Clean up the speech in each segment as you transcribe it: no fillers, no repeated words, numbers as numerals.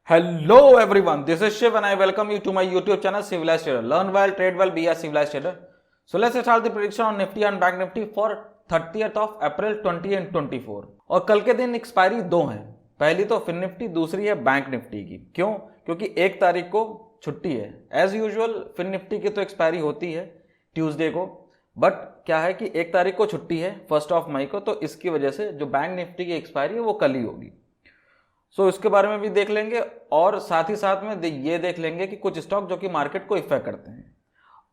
Hello everyone, this is Shiv and I welcome you to my YouTube channel Civilized Trader. Learn well, trade well, be a civilized trader. So let's start the prediction on Nifty and Bank Nifty for 30th of April 2024. और कल के दिन expiry दो हैं, पहली तो fin Nifty, दूसरी है बैंक निफ्टी की। क्यों? क्योंकि 1 तारीख को छुट्टी है। एज यूजुअल फिन निफ्टी की तो एक्सपायरी होती है ट्यूसडे को, बट क्या है कि 1 तारीख को छुट्टी है 1 मई को, तो इसकी वजह से जो बैंक निफ्टी की एक्सपायरी है वो कल ही होगी। सो इसके बारे में भी देख लेंगे और साथ ही साथ में ये देख लेंगे कि कुछ स्टॉक जो कि मार्केट को इफेक्ट करते हैं।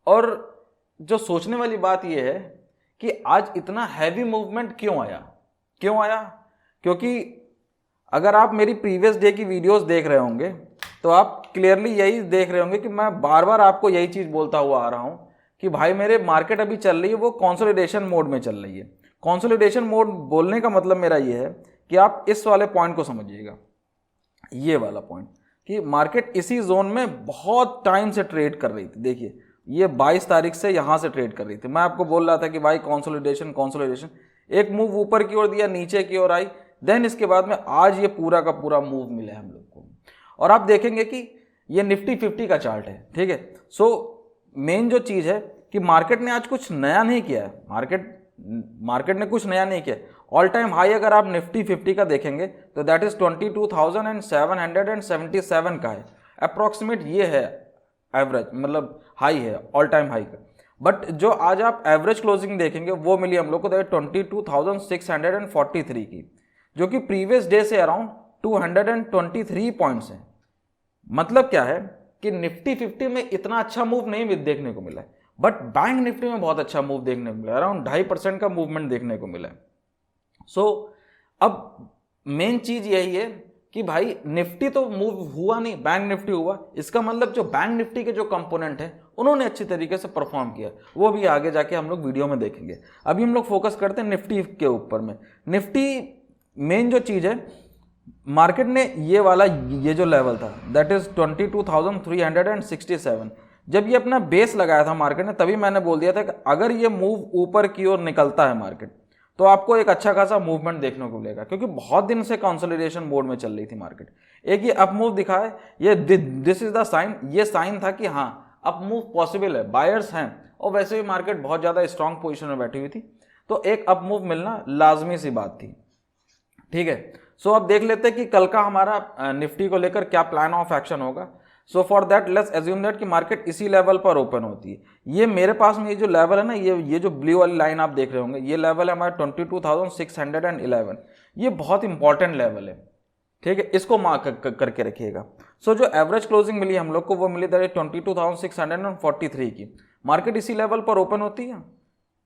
और जो सोचने वाली बात ये है कि आज इतना हैवी मूवमेंट क्यों आया? क्योंकि अगर आप मेरी प्रीवियस डे की वीडियोस देख रहे होंगे तो आप क्लियरली यही देख रहे होंगे कि मैं बार बार आपको यही चीज़ बोलता हुआ आ रहा हूं कि भाई मेरे मार्केट अभी चल रही है वो कंसोलिडेशन मोड में चल रही है। कंसोलिडेशन मोड बोलने का मतलब मेरा ये है कि आप इस वाले पॉइंट को समझिएगा, ये वाला पॉइंट, कि मार्केट इसी जोन में बहुत टाइम से ट्रेड कर रही थी। देखिए ये 22 तारीख से यहाँ से ट्रेड कर रही थी। मैं आपको बोल रहा था कि भाई कंसोलिडेशन, एक मूव ऊपर की ओर दिया, नीचे की ओर आई, देन इसके बाद में आज ये पूरा का पूरा मूव मिला है हम लोग को। और आप देखेंगे कि ये निफ्टी 50 का चार्ट है, ठीक है। सो मेन जो चीज़ है कि मार्केट ने आज कुछ नया नहीं किया है, मार्केट ने कुछ नया नहीं किया। ऑल टाइम हाई अगर आप निफ्टी 50 का देखेंगे तो दैट इज 22,777 का है अप्रॉक्सीमेट, ये है एवरेज, मतलब हाई है, ऑल टाइम हाई का। बट जो आज आप एवरेज क्लोजिंग देखेंगे वो मिली हम लोग को 22,643 की, जो कि प्रीवियस डे से अराउंड 223 पॉइंट्स है। मतलब क्या है कि निफ्टी 50 में इतना अच्छा मूव नहीं देखने को मिला है, बट बैंक निफ्टी में बहुत अच्छा मूव देखने को मिला है, अराउंड 2.5% का मूवमेंट देखने को मिला है। सो अब मेन चीज यही है कि भाई निफ्टी तो मूव हुआ नहीं, बैंक निफ्टी हुआ। इसका मतलब जो बैंक निफ्टी के जो कंपोनेंट हैं उन्होंने अच्छी तरीके से परफॉर्म किया, वो भी आगे जाके हम लोग वीडियो में देखेंगे। अभी हम लोग फोकस करते हैं निफ्टी के ऊपर में। निफ्टी मेन जो चीज है, मार्केट ने ये जो लेवल था दैट इज 22,367, जब ये अपना बेस लगाया था मार्केट ने, तभी मैंने बोल दिया था कि अगर ये मूव ऊपर की ओर निकलता है मार्केट तो आपको एक अच्छा खासा मूवमेंट देखने को मिलेगा, क्योंकि बहुत दिन से कंसोलिडेशन मोड में चल रही थी मार्केट। एक ये अप मूव दिखा है, ये दिस इज द साइन, ये साइन था कि हाँ अप मूव पॉसिबल है, बायर्स हैं, और वैसे भी मार्केट बहुत ज़्यादा स्ट्रांग पोजीशन में बैठी हुई थी, तो एक अप मूव मिलना लाजमी सी बात थी, ठीक है। सो अब देख लेते हैं कि कल का हमारा निफ्टी को लेकर क्या प्लान ऑफ एक्शन होगा। So for that let's assume that कि मार्केट इसी लेवल पर ओपन होती है। ये मेरे पास में ये जो लेवल है ना, ये जो ब्लू वाली लाइन आप देख रहे होंगे, ये लेवल है हमारा 22,611। ये बहुत इंपॉर्टेंट लेवल है, ठीक है, इसको मार्क करके रखिएगा। सो जो एवरेज क्लोजिंग मिली हम लोग को वो मिली 22,643 की। मार्केट इसी लेवल पर ओपन होती है,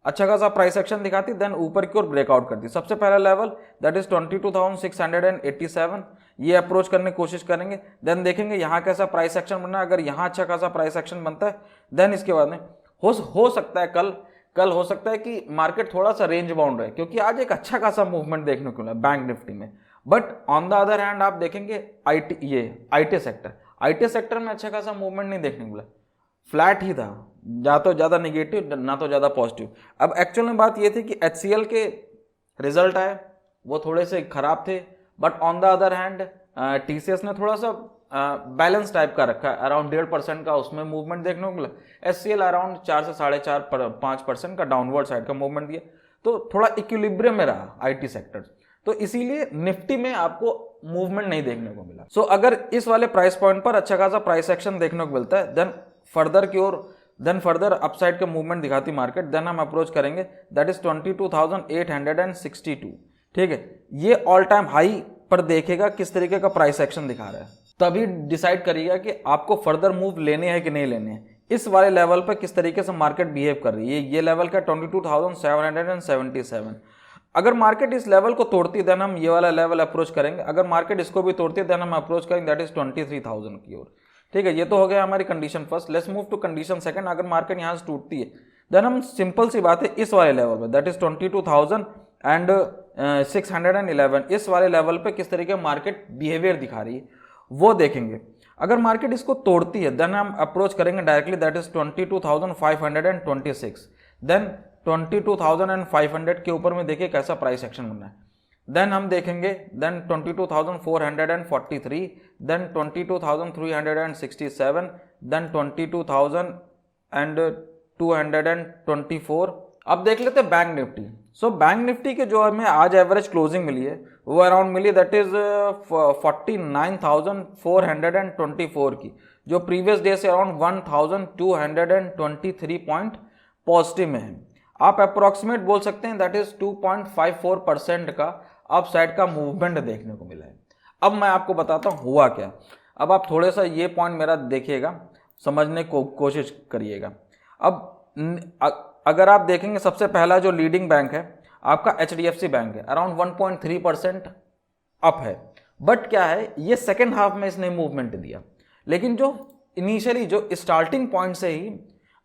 अच्छा खासा प्राइस एक्शन दिखाती, देन ऊपर की ओर ब्रेकआउट करती। सबसे पहला लेवल दैट इज 22,687, ये अप्रोच करने की कोशिश करेंगे, देन देखेंगे यहाँ कैसा प्राइस एक्शन बनना है। अगर यहाँ अच्छा खासा प्राइस एक्शन बनता है देन इसके बाद में हो सकता है कल हो सकता है कि मार्केट थोड़ा सा रेंज बाउंड रहे, क्योंकि आज एक अच्छा खासा मूवमेंट देखने को मिला बैंक निफ्टी में। But on the other hand आप देखेंगे आईटी सेक्टर में अच्छा खासा मूवमेंट नहीं देखने को मिला, फ्लैट ही था, या तो ज़्यादा निगेटिव ना तो ज़्यादा पॉजिटिव। अब एक्चुअल में बात ये थी कि HCL के रिजल्ट आए वो थोड़े से ख़राब थे, but on the other hand TCS ने थोड़ा सा बैलेंस टाइप का रखा है, अराउंड 1.5% का उसमें मूवमेंट देखने को मिला। HCL अराउंड 4 से 4.5-5% का डाउनवर्ड साइड का मूवमेंट दिया, तो थोड़ा इक्विलिब्रियम में रहा IT सेक्टर, तो इसीलिए निफ्टी में आपको मूवमेंट नहीं देखने को मिला। सो अगर इस वाले प्राइस पॉइंट पर अच्छा खासा प्राइस एक्शन देखने को मिलता है, देन फर्दर अपसाइड का मूवमेंट दिखाती मार्केट, देन हम अप्रोच करेंगे दैट इज 22,862, ठीक है। ये ऑल टाइम हाई पर देखेगा किस तरीके का प्राइस एक्शन दिखा रहा है, तभी डिसाइड करिएगा कि आपको फर्दर मूव लेने हैं कि नहीं लेने हैं। इस वाले लेवल पर किस तरीके से मार्केट बिहेव कर रही है, ये लेवल का 22,777। अगर मार्केट इस लेवल को तोड़ती है देन हम ये वाला लेवल अप्रोच करेंगे, अगर मार्केट इसको भी तोड़ती है देन हम अप्रोच करेंगे दैट इज 23,000 की ओर, ठीक है। ये तो हो गया हमारी condition first. Let's move to condition second. अगर मार्केट यहाँ से टूटती है देन हम सिंपल सी बात है इस वाले लेवल पे दैट इज 22,611, इस वाले लेवल पे किस तरीके मार्केट बिहेवियर दिखा रही है वो देखेंगे। अगर मार्केट इसको तोड़ती है देन हम अप्रोच करेंगे डायरेक्टली दैट इज 22,526, देन 22,500 के ऊपर में देखिए कैसा प्राइस एक्शन बनना है। देन हम देखेंगे देन 22,443, देन 22,367, देन 22,224। अब देख लेते हैं bank Nifty. So bank Nifty के जो हमें आज एवरेज क्लोजिंग मिली है वो अराउंड मिली, दैट इज 49,424 की, जो प्रीवियस डे से अराउंड 1,223 पॉइंट पॉजिटिव में है। आप अप्रोक्सीमेट बोल सकते हैं दैट इज 2.54% का अप साइड का मूवमेंट देखने को मिला है। अब मैं आपको बताता हूँ हुआ क्या। अब आप थोड़ा सा ये पॉइंट मेरा देखिएगा, समझने को कोशिश करिएगा। अब अगर आप देखेंगे सबसे पहला जो लीडिंग बैंक है आपका HDFC बैंक है, अराउंड 1.3% अप है। बट क्या है, ये सेकेंड हाफ में इसने मूवमेंट दिया, लेकिन जो इनिशियली जो स्टार्टिंग पॉइंट से ही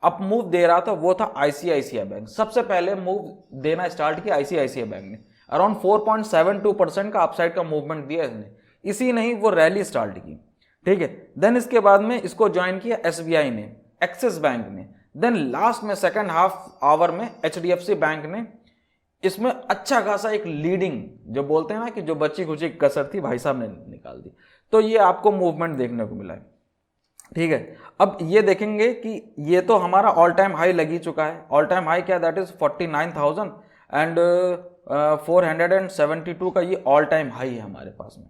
अप मूव दे रहा था वो था ICICI बैंक। सबसे पहले मूव देना स्टार्ट किया ICICI बैंक ने, अराउंड 4.72% का अपसाइड का मूवमेंट दिया इसने। इसी नहीं वो रैली स्टार्ट की, ठीक है। देन इसके बाद में इसको ज्वाइन किया SBI ने, एक्सिस बैंक ने, देन लास्ट में सेकंड हाफ आवर में HDFC बैंक ने इसमें अच्छा खासा एक लीडिंग, जो बोलते हैं ना कि जो बच्ची खुची कसर थी भाई साहब ने निकाल दी। तो ये आपको मूवमेंट देखने को मिला है, ठीक है। अब ये देखेंगे कि ये तो हमारा ऑल टाइम हाई लग ही चुका है। ऑल टाइम हाई क्या, दैट इज 49,472 का ये ऑल टाइम हाई है हमारे पास में।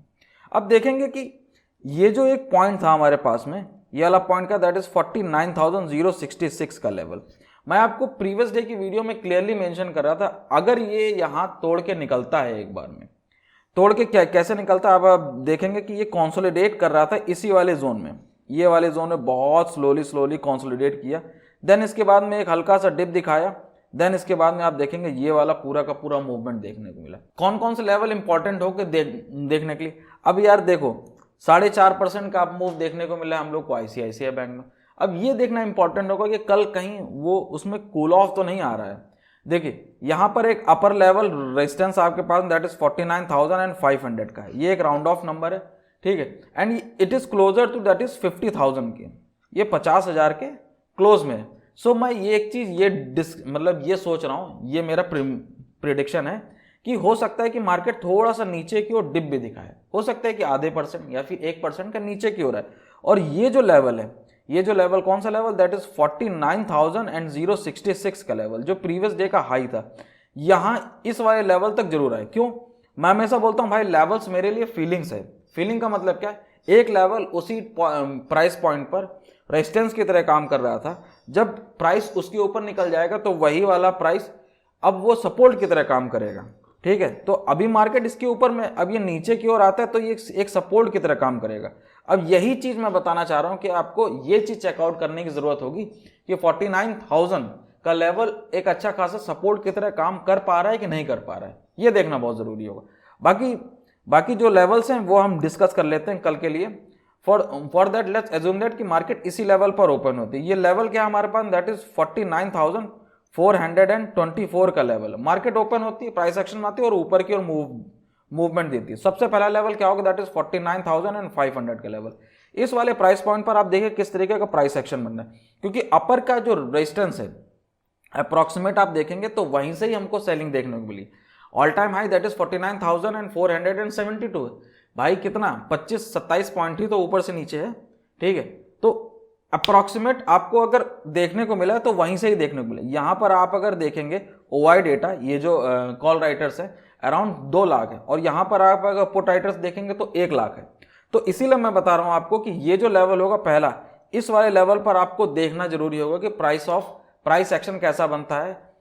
अब देखेंगे कि ये जो एक पॉइंट था हमारे पास में, ये वाला पॉइंट का, दैट इज 49,066 का लेवल। मैं आपको प्रीवियस डे की वीडियो में क्लियरली मेंशन कर रहा था, अगर ये यहां तोड़ के निकलता है, एक बार में तोड़ के कैसे निकलता है, अब आप देखेंगे कि ये कंसोलिडेट कर रहा था इसी वाले जोन में, ये वाले जोन में बहुत स्लोली कंसोलिडेट किया। देन इसके बाद में एक हल्का सा डिप दिखाया, देन इसके बाद में आप देखेंगे ये वाला पूरा का पूरा मूवमेंट देखने को मिला। कौन कौन से लेवल इंपॉर्टेंट हो के देखने के लिए, अब यार देखो 4.5% का आप मूव देखने को मिला हम लोग को ICICI बैंक में। अब ये देखना इंपॉर्टेंट होगा कि कल कहीं वो उसमें कूल ऑफ तो नहीं आ रहा है। देखिए यहां पर एक अपर लेवल रेजिस्टेंस आपके पास, दैट इज 49,500 का है, ये एक राउंड ऑफ नंबर है, ठीक है। And it is closer to that is 50,000 के, ये 50,000 के क्लोज में है। सो मैं ये एक चीज ये मतलब ये सोच रहा हूं, ये मेरा प्रिडिक्शन है कि हो सकता है कि मार्केट थोड़ा सा नीचे की ओर डिप भी दिखाए, हो सकता है कि आधे % या फिर 1% का नीचे की ओर है। और ये जो लेवल है, ये जो लेवल कौन सा लेवल, दैट इज 49,066 का लेवल, जो प्रीवियस डे का हाई था, यहां इस वाले लेवल तक जरूर आए। क्यों, मैं हमेशा बोलता हूं भाई लेवल्स मेरे लिए फीलिंग्स है। फीलिंग का मतलब क्या है, एक लेवल उसी प्राइस पॉइंट पर रेजिस्टेंस की तरह काम कर रहा था, जब प्राइस उसके ऊपर निकल जाएगा तो वही वाला प्राइस अब वो सपोर्ट की तरह काम करेगा, ठीक है। तो अभी मार्केट इसके ऊपर में, अब ये नीचे की ओर आता है तो ये एक सपोर्ट की तरह काम करेगा। अब यही चीज मैं बताना चाह रहा हूं कि आपको ये चीज चेकआउट करने की जरूरत होगी कि 49,000 का लेवल एक अच्छा खासा सपोर्ट की तरह काम कर पा रहा है कि नहीं कर पा रहा है, ये देखना बहुत जरूरी होगा। बाकी जो लेवल्स हैं वो हम डिस्कस कर लेते हैं कल के लिए। For that let's assume that कि मार्केट इसी लेवल पर ओपन होती है। ये लेवल क्या है हमारे पास, दैट इज 49,424 का लेवल। मार्केट ओपन होती है, प्राइस एक्शन में आती है और ऊपर की ओर मूवमेंट देती है। सबसे पहला लेवल क्या होगा, दैट इज 49,500 का लेवल। इस वाले प्राइस पॉइंट पर आप देखिए किस तरीके का प्राइस एक्शन बन रहा है, क्योंकि अपर का जो रेजिस्टेंस है अप्रोक्सीमेट आप देखेंगे तो वहीं से ही हमको सेलिंग देखने को मिली। All time high that is 49,472 भाई, कितना 25-27 पॉइंट ही तो ऊपर से नीचे है, ठीक है। तो अप्रोक्सीमेट आपको अगर देखने को मिला है तो वहीं से ही देखने को मिला। यहां पर आप अगर देखेंगे OI डेटा, ये जो कॉल राइटर्स है अराउंड 2 लाख है, और यहां पर आप अगर पुट राइटर्स देखेंगे तो 1 लाख है। तो इसीलिए मैं बता रहा हूं आपको कि ये जो लेवल होगा पहला, इस वाले लेवल पर आपको देखना जरूरी होगा कि प्राइस एक्शन कैसा बनता है,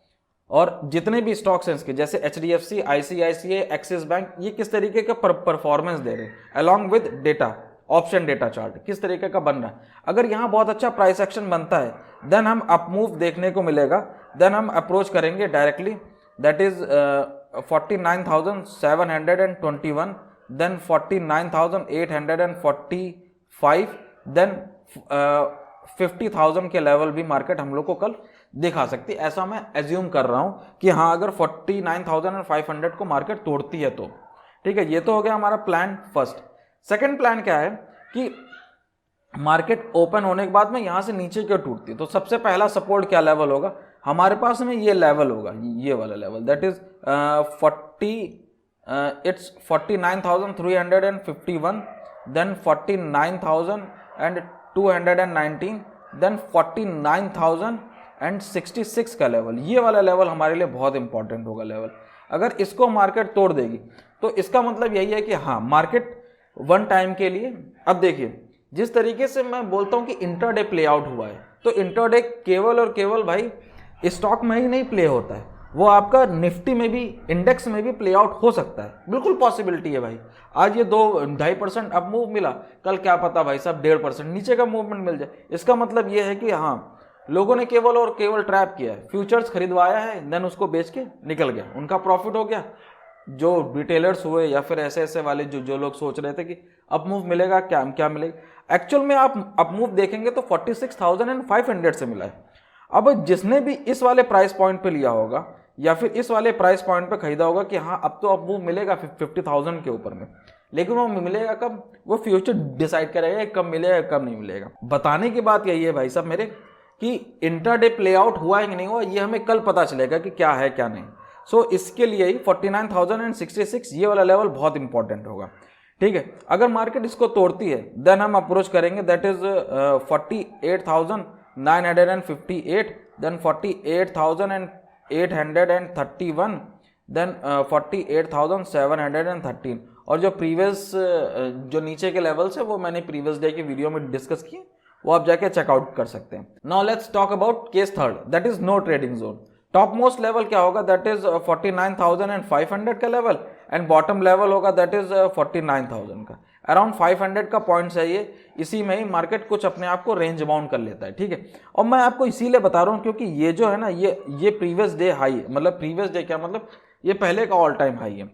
और जितने भी स्टॉक्स हैं इसके, जैसे HDFC, ICICI, एक्सिस बैंक, ये किस तरीके का परफॉर्मेंस दे रहे हैं along with data, option data chart किस तरीके का बन रहा है। अगर यहाँ बहुत अच्छा प्राइस एक्शन बनता है देन हम अप मूव देखने को मिलेगा, देन हम अप्रोच करेंगे directly, that is 49,721, then 49,845, then 50,000 के लेवल भी मार्केट हम लोग को कल दिखा सकती है। ऐसा मैं एज्यूम कर रहा हूं कि हाँ, अगर 49,500 को मार्केट तोड़ती है तो ठीक है। ये तो हो गया हमारा प्लान फर्स्ट। सेकंड प्लान क्या है कि मार्केट ओपन होने के बाद में यहां से नीचे क्यों टूटती है, तो सबसे पहला सपोर्ट क्या लेवल होगा हमारे पास में, ये लेवल होगा, ये वाला level, that is it's 49,351, then 49,219, then 49,066 का लेवल। ये वाला लेवल हमारे लिए बहुत इंपॉर्टेंट होगा लेवल। अगर इसको मार्केट तोड़ देगी तो इसका मतलब यही है कि हाँ मार्केट वन टाइम के लिए, अब देखिए जिस तरीके से मैं बोलता हूं कि इंटरडे प्ले आउट हुआ है, तो इंटरडे केवल और केवल भाई स्टॉक में ही नहीं प्ले होता है, वो आपका निफ्टी में भी, इंडेक्स में भी प्ले आउट हो सकता है, बिल्कुल पॉसिबिलिटी है भाई। आज ये 2-2.5% अप मूव मिला, कल क्या पता भाई साहब 1.5% नीचे का मूवमेंट मिल जाए। इसका मतलब ये है कि हाँ लोगों ने केवल और केवल ट्रैप किया है, फ्यूचर्स खरीदवाया है, देन उसको बेच के निकल गया, उनका प्रॉफिट हो गया। जो रिटेलर्स हुए या फिर ऐसे ऐसे वाले जो लोग सोच रहे थे कि अप मूव मिलेगा, क्या मिलेगा, एक्चुअल में आप अप मूव देखेंगे तो 46,500 से मिला है। अब जिसने भी इस वाले प्राइस पॉइंट पे लिया होगा या फिर इस वाले प्राइस पॉइंट पे खरीदा होगा कि हाँ अब तो अप मूव मिलेगा 50,000 के ऊपर में, लेकिन वो मिलेगा कब, वो फ्यूचर डिसाइड करेगा कब मिलेगा कब नहीं मिलेगा। बताने की बात यही है भाई साहब मेरे कि इंटरडे प्ले आउट हुआ है कि नहीं हुआ, ये हमें कल पता चलेगा कि क्या है क्या नहीं। सो इसके लिए ही 49,066 ये वाला लेवल बहुत इंपॉर्टेंट होगा, ठीक है। अगर मार्केट इसको तोड़ती है देन हम अप्रोच करेंगे दैट इज 48,958, देन 48,831, देन 48,713। और जो प्रीवियस जो नीचे के लेवल्स है वो मैंने प्रीवियस डे की वीडियो में डिस्कस किए, वो आप जाके चेकआउट कर सकते हैं। Now let's talk about case third, that is no trading zone. Topmost level क्या होगा, दैट इज 49,500 का लेवल, एंड बॉटम लेवल होगा दैट इज 49,000 का। अराउंड 500 का पॉइंट्स है ये, इसी में ही मार्केट कुछ अपने आप को रेंज बाउंड कर लेता है, ठीक है। और मैं आपको इसीलिए बता रहा हूँ क्योंकि ये जो है ना ये प्रीवियस डे हाई है, मतलब प्रीवियस डे क्या मतलब ये पहले का ऑल टाइम हाई है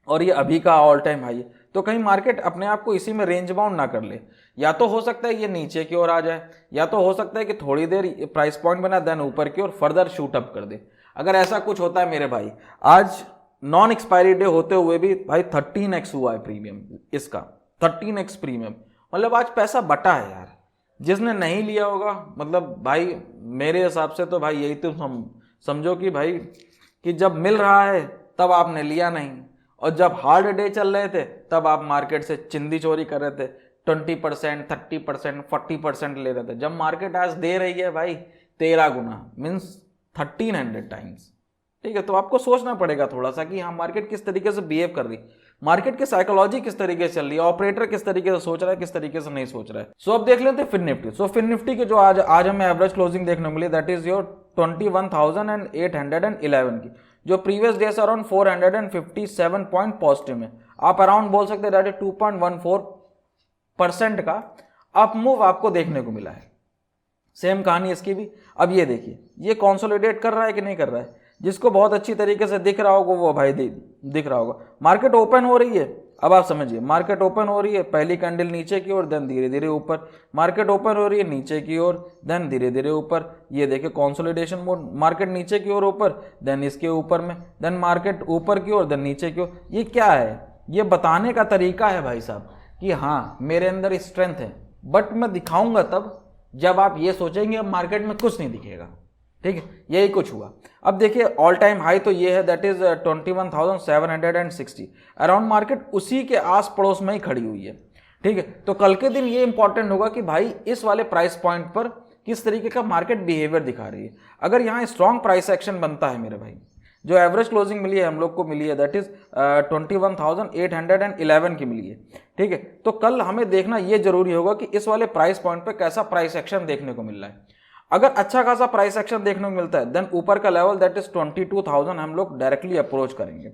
और ये अभी का ऑल टाइम हाई है, तो कहीं मार्केट अपने आप को इसी में रेंज बाउंड ना कर ले। या तो हो सकता है ये नीचे की ओर आ जाए, या तो हो सकता है कि थोड़ी देर प्राइस पॉइंट बना देन ऊपर की ओर फर्दर शूट अप कर दे। अगर ऐसा कुछ होता है मेरे भाई, आज नॉन एक्सपायरी डे होते हुए भी भाई 13x हुआ है प्रीमियम इसका, 13x प्रीमियम, मतलब आज पैसा बटा है यार। जिसने नहीं लिया होगा मतलब भाई मेरे हिसाब से तो भाई यही तो समझो कि भाई कि जब मिल रहा है तब आपने लिया नहीं, और जब हार्ड डे चल रहे थे तब आप मार्केट से चिंदी चोरी कर रहे थे, 20%, 30%, 40% ले रहे थे। जब मार्केट आज दे रही है भाई 13 गुना, मीन्स 1300 टाइम्स, ठीक है। तो आपको सोचना पड़ेगा थोड़ा सा कि हाँ मार्केट किस तरीके से बिहेव कर रही है, मार्केट की साइकोलॉजी किस तरीके से चल रही है, ऑपरेटर किस तरीके से सोच रहा है, किस तरीके से नहीं सोच रहा है। सो अब देख लेते हैं फिन निफ्टी। सो फिन निफ्टी के जो आज हमें एवरेज क्लोजिंग देखने को मिली दैट इज योर 21,811 की, जो प्रीवियस डे से अराउंड 457 पॉइंट पॉजिटिव में, आप अराउंड बोल सकते हैं दैट इज 2.14% का अप मूव आपको देखने को मिला है। सेम कहानी इसकी भी। अब ये देखिए ये कंसोलिडेट कर रहा है कि नहीं कर रहा है, जिसको बहुत अच्छी तरीके से दिख रहा होगा वो भाई दिख रहा होगा। मार्केट ओपन हो रही है, अब आप समझिए मार्केट ओपन हो रही है, पहली कैंडल नीचे की ओर देन धीरे धीरे ऊपर, मार्केट ओपन हो रही है नीचे की ओर देन धीरे धीरे ऊपर, ये देखिए कंसोलिडेशन मोड, मार्केट नीचे की ओर ऊपर देन इसके ऊपर में, देन मार्केट ऊपर की ओर देन नीचे की ओर। ये क्या है, ये बताने का तरीका है भाई साहब कि हाँ मेरे अंदर स्ट्रेंथ है, बट मैं दिखाऊंगा तब जब आप ये सोचेंगे अब मार्केट में कुछ नहीं दिखेगा, ठीक है। यही कुछ हुआ। अब देखिए ऑल टाइम हाई तो ये है दैट इज 21,760, अराउंड मार्केट उसी के आस पड़ोस में ही खड़ी हुई है, ठीक है। तो कल के दिन ये इंपॉर्टेंट होगा कि भाई इस वाले प्राइस पॉइंट पर किस तरीके का मार्केट बिहेवियर दिखा रही है। अगर यहाँ स्ट्रॉन्ग प्राइस एक्शन बनता है मेरे भाई, जो एवरेज क्लोजिंग मिली है हम लोग को मिली है दैट इज 21,811 की मिली है, ठीक है। तो कल हमें देखना ये जरूरी होगा कि इस वाले प्राइस पॉइंट पे कैसा प्राइस एक्शन देखने को मिल रहा है। अगर अच्छा खासा प्राइस एक्शन देखने को मिलता है देन ऊपर का लेवल दैट इज 22,000 हम लोग डायरेक्टली अप्रोच करेंगे।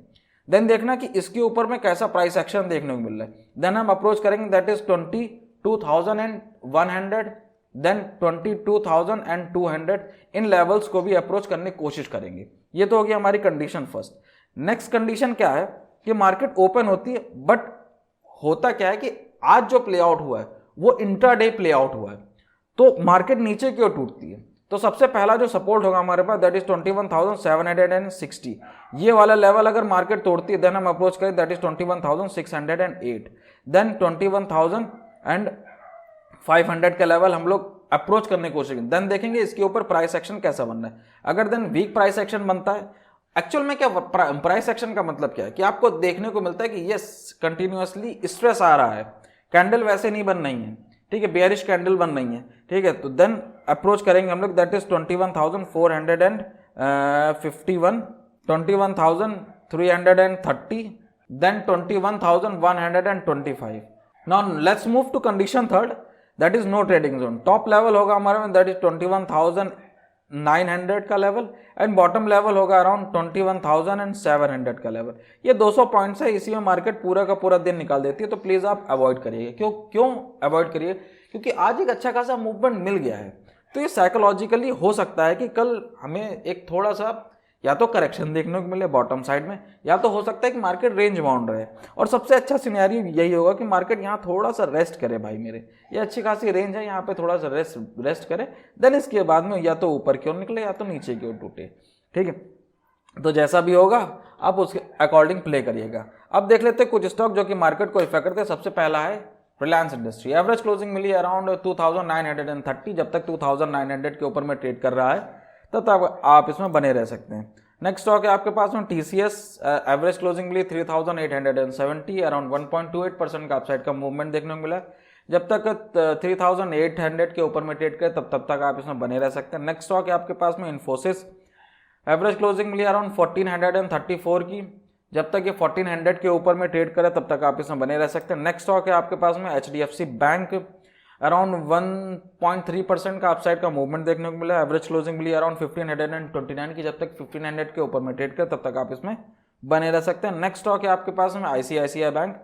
देन देखना कि इसके ऊपर में कैसा प्राइस एक्शन देखने को मिल रहा है, देन हम अप्रोच करेंगे दैट इज 22,100, देन 22,200। इन लेवल्स को भी अप्रोच करने की कोशिश करेंगे। ये तो होगी हमारी कंडीशन फर्स्ट। नेक्स्ट कंडीशन क्या है कि मार्केट ओपन होती है, बट होता क्या है कि आज जो प्ले आउट हुआ है वो इंट्राडे प्ले आउट हुआ है, तो मार्केट नीचे की ओर टूटती है। तो सबसे पहला जो सपोर्ट होगा हमारे पास दैट इज 21,760, ये वाला लेवल अगर मार्केट तोड़ती है देन हम अप्रोच करें दैट इज 21,608, देन 21,500 का लेवल हम लोग अप्रोच करने की कोशिश करेंगे। देन देखेंगे इसके ऊपर प्राइस एक्शन कैसा बनना है। अगर देन वीक प्राइस एक्शन बनता है एक्चुअल में क्या प्राइस एक्शन का मतलब क्या है कि आपको देखने को मिलता है कि यस कंटिन्यूअसली स्ट्रेस आ रहा है, कैंडल वैसे नहीं बन रही है, ठीक है, बेयरिश कैंडल बन रही है, ठीक है, तो देन अप्रोच करेंगे हम लोग that is 21,451, 21,330, then 21,125. Now let's move to condition third, that is no trading zone. Top level होगा हमारे में दैट इज 21,900 का लेवल एंड बॉटम लेवल होगा अराउंड 21,700 का लेवल. ये 200 पॉइंट्स है, इसी में मार्केट पूरा का पूरा दिन निकाल देती है, तो प्लीज आप अवॉइड करिए. क्यों अवॉइड करिए? क्योंकि आज एक अच्छा खासा मूवमेंट मिल गया है, तो ये साइकोलॉजिकली हो सकता है कि कल हमें एक थोड़ा सा या तो करेक्शन देखने को मिले बॉटम साइड में, या तो हो सकता है कि मार्केट रेंज बाउंड रहे. और सबसे अच्छा सिनेरियो यही होगा कि मार्केट यहाँ थोड़ा सा रेस्ट करे भाई मेरे, ये अच्छी खासी रेंज है, यहाँ पे थोड़ा सा रेस्ट करे, देन इसके बाद में या तो ऊपर की ओर निकले या तो नीचे की ओर टूटे. ठीक है, तो जैसा भी होगा आप उसके अकॉर्डिंग प्ले करिएगा. अब देख लेते हैं कुछ स्टॉक जो कि मार्केट को इफेक्ट करते हैं. सबसे पहला है रिलायंस इंडस्ट्री. एवरेज क्लोजिंग मिली अराउंड 2,930. जब तक 2,900 के ऊपर में ट्रेड कर रहा है तब तक आप इसमें बने रह सकते हैं. नेक्स्ट स्टॉक है आपके पास में टीसीएस. एवरेज क्लोजिंग मिली 3,870. अराउंड 1.28% का अपसाइड का मूवमेंट देखने को मिला. जब तक 3,800 के ऊपर में ट्रेड करे तब तक आप इसमें बने रह सकते हैं. नेक्स्ट स्टॉक है आपके पास में इन्फोसिस. एवरेज क्लोजिंग मिली अराउंड 1,434 की. जब तक ये 1,400 के ऊपर में ट्रेड करे तब तक आप इसमें बने रह सकते हैं. नेक्स्ट स्टॉक है आपके पास में एचडीएफसी बैंक. अराउंड 1.3% का अपसाइड का मूवमेंट देखने को मिला. एवरेज क्लोजिंग मिली अराउंड 1,529 की. जब तक 1,500 के ऊपर में ट्रेड करे तब तक आप इसमें बने रह सकते हैं. नेक्स्ट स्टॉक है आपके पास में आईसीआईसीआई बैंक.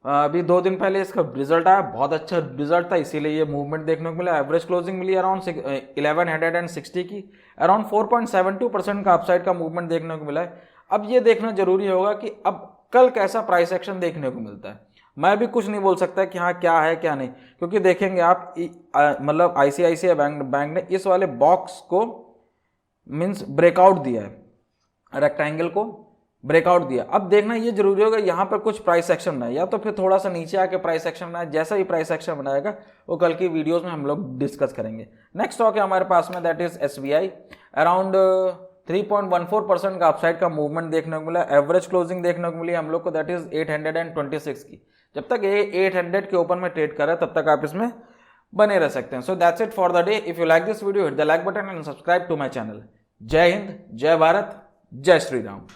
अभी 2 दिन पहले इसका रिजल्ट आया, बहुत अच्छा रिजल्ट था, इसीलिए ये मूवमेंट देखने को मिला. एवरेज क्लोजिंग मिली अराउंड 1,160 की. अराउंड 4.72% का अपसाइड का मूवमेंट देखने को मिला है. अब ये देखना जरूरी होगा कि अब कल कैसा प्राइस एक्शन देखने को मिलता है. मैं भी कुछ नहीं बोल सकता कि हाँ क्या है क्या नहीं, क्योंकि देखेंगे आप मतलब आईसीआईसीआई बैंक ने इस वाले बॉक्स को मीन्स ब्रेकआउट दिया है, रेक्टेंगल को ब्रेकआउट दिया. अब देखना ये जरूरी होगा यहाँ पर कुछ प्राइस एक्शन बनाए, या तो फिर थोड़ा सा नीचे आके प्राइस एक्शन बनाए. जैसा भी प्राइस एक्शन बनाएगा वो कल की वीडियोस में हम लोग डिस्कस करेंगे. नेक्स्ट स्टॉक है हमारे पास में दैट इज एसबीआई. अराउंड 3.14% का अपसाइड का मूवमेंट देखने को मिला. एवरेज क्लोजिंग देखने को मिली हम लोग को दैट इज 826 की. जब तक ये 800 के ऊपर में ट्रेड कर रहा है तब तक आप इसमें बने रह सकते हैं. So that's it for the day. If you like this video hit the like button and subscribe to my channel. जय हिंद, जय भारत, जय श्री राम.